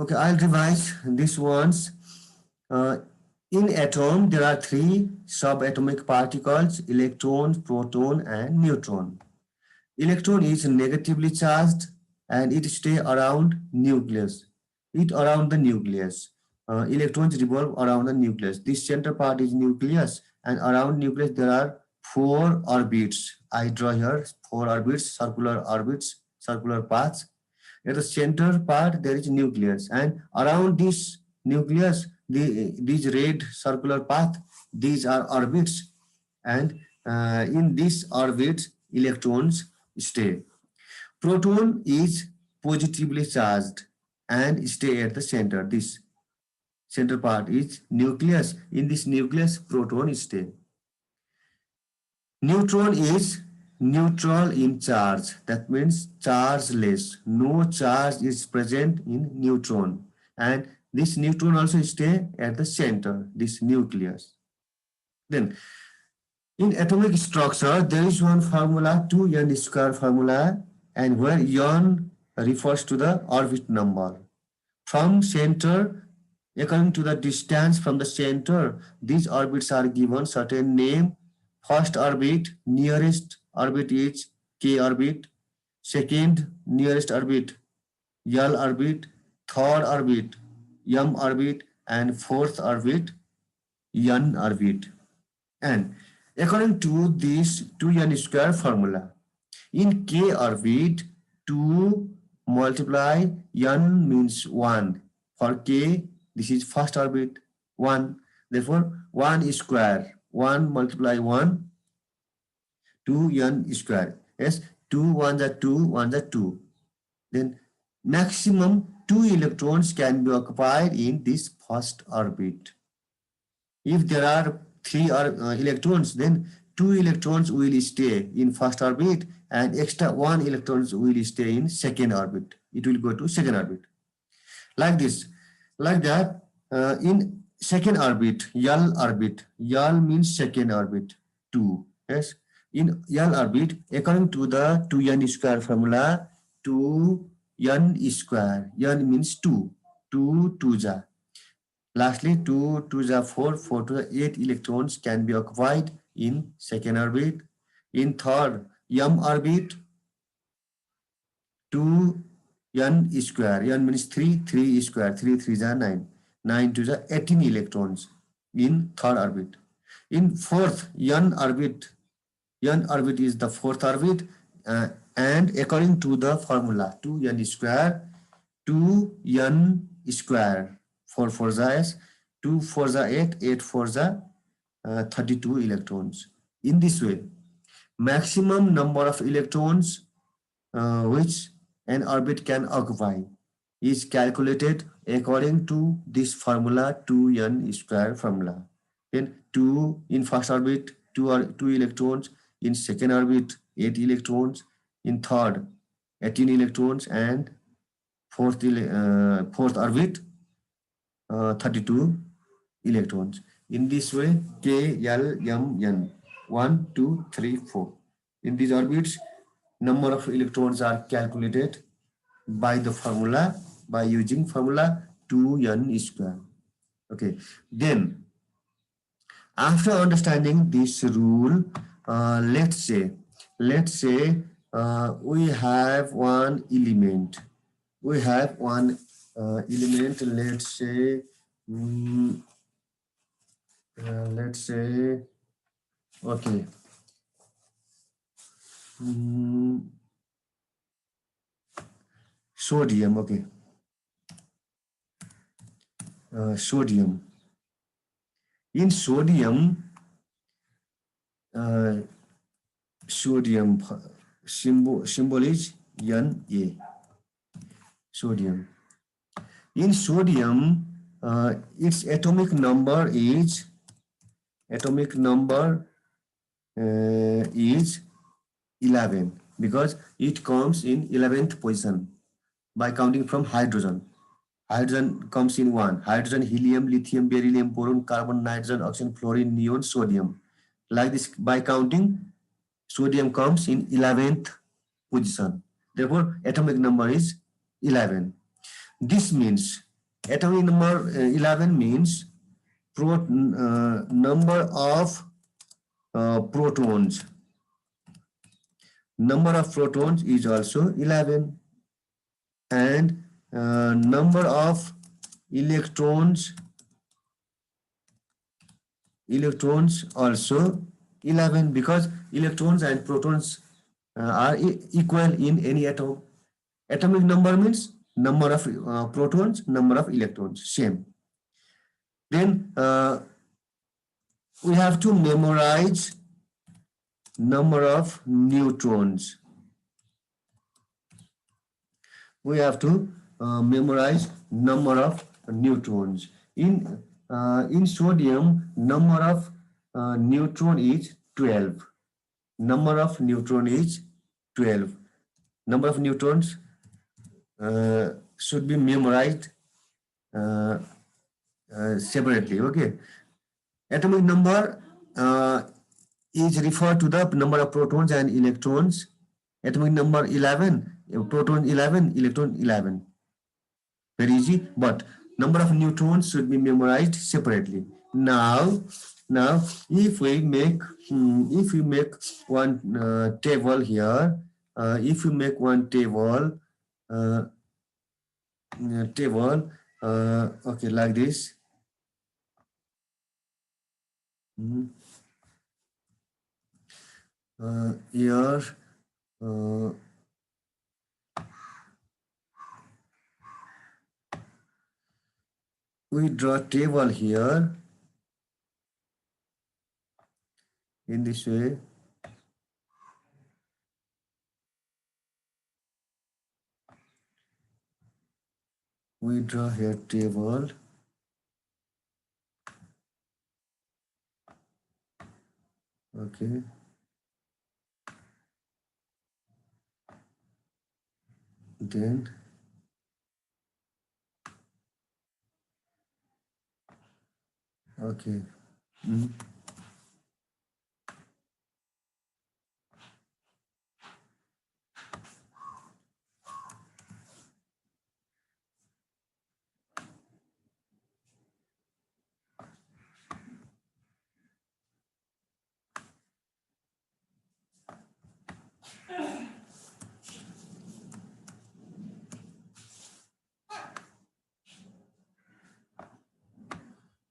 Okay, I'll revise this once. Uh, in atom, there are three subatomic particles: electron, proton, and neutron. Electron is negatively charged and it stay around nucleus. It around the nucleus. Electrons revolve around the nucleus. This center part is nucleus, and around nucleus there are four orbits. I draw here four orbits, circular paths. At the center part there is nucleus, and around this nucleus, these red circular path, these are orbits, and in these orbits electrons stay. Proton is positively charged and stay at the center. This center part is nucleus. In this nucleus, proton stay. Neutron is neutral in charge. That means chargeless. No charge is present in neutron. And this neutron also stay at the center, this nucleus. Then in atomic structure, there is one formula, 2n square formula, and where n refers to the orbit number. From center, according to the distance from the center, these orbits are given certain name. First orbit, nearest orbit is k orbit. Second nearest orbit, L orbit. Third orbit, M orbit. And fourth orbit, N orbit. And according to this 2n square formula, in k orbit, 2 multiply n means 1. For k, this is first orbit, 1. Therefore, 1 square. 1 multiply 1, 2n square. Yes, 2 1 are 2, 1 are 2. Then maximum 2 electrons can be occupied in this first orbit. If there are 3 electrons, then 2 electrons will stay in first orbit and extra 1 electrons will stay in second orbit. It will go to second orbit. Like this. Like that, in second orbit, L means second orbit, 2. Yes. In L orbit, according to the 2n square formula, 2n square. N means 2. 2 2 Lastly, 2 2 4, 4 to the 8 electrons can be occupied in second orbit. In third, M orbit, 2n square. N means 3, 3 square. 3 3 are 9. 9 to the 18 electrons in third orbit. In fourth, N orbit is the fourth orbit, and according to the formula 2n square, 2n square. 4 4 is 2 4 is 8, 8 4 is 32 electrons. In this way, maximum number of electrons which an orbit can occupy is calculated according to this formula 2n square formula. Then 2 in first orbit, 2 electrons. In second orbit, 8 electrons. In third, 18 electrons. And fourth orbit, 32 electrons. In this way, K, L, M, N, 1, 2, 3, 4. In these orbits, number of electrons are calculated by the formula, by using formula 2n square. Okay. Then, after understanding this rule, let's say we have one element. Let's say, okay. Sodium, okay. Sodium. In sodium, symbol is Na. Sodium. In sodium, its atomic number is 11 because it comes in 11th position by counting from hydrogen. Hydrogen comes in 1. Hydrogen, helium, lithium, beryllium, boron, carbon, nitrogen, oxygen, fluorine, neon, sodium. Like this, by counting, sodium comes in 11th position. Therefore, atomic number is 11. This means Atomic number 11 means number of protons. Number of protons is also 11, and number of electrons also 11, because electrons and protons are equal in any atom. Atomic number means number of protons, number of electrons, same. Then we have to memorize number of neutrons. We have to memorize number of neutrons. In sodium, number of neutron is 12. Number of neutron is 12. Number of neutrons should be memorized separately. Okay. Atomic number is referred to the number of protons and electrons. Atomic number 11, proton 11, electron 11. Very easy, but number of neutrons should be memorized separately. Now if we make one table here, if you make one table, okay, like this. Here we draw table here in this way. We draw here table. Okay. Then okay.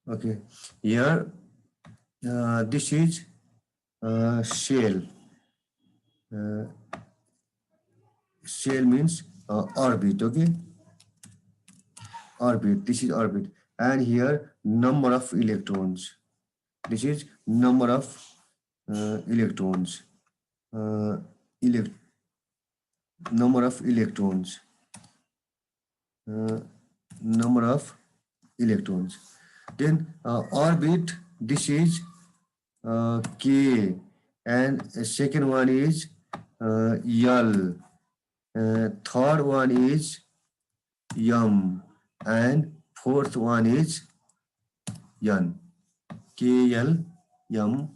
Okay, here this is shell. Shell means orbit. Okay, orbit. This is orbit, and here number of electrons. This is number of electrons. Number of electrons. Number of electrons. Then orbit, this is K, and second one is L, third one is M, and fourth one is N. K, L, M,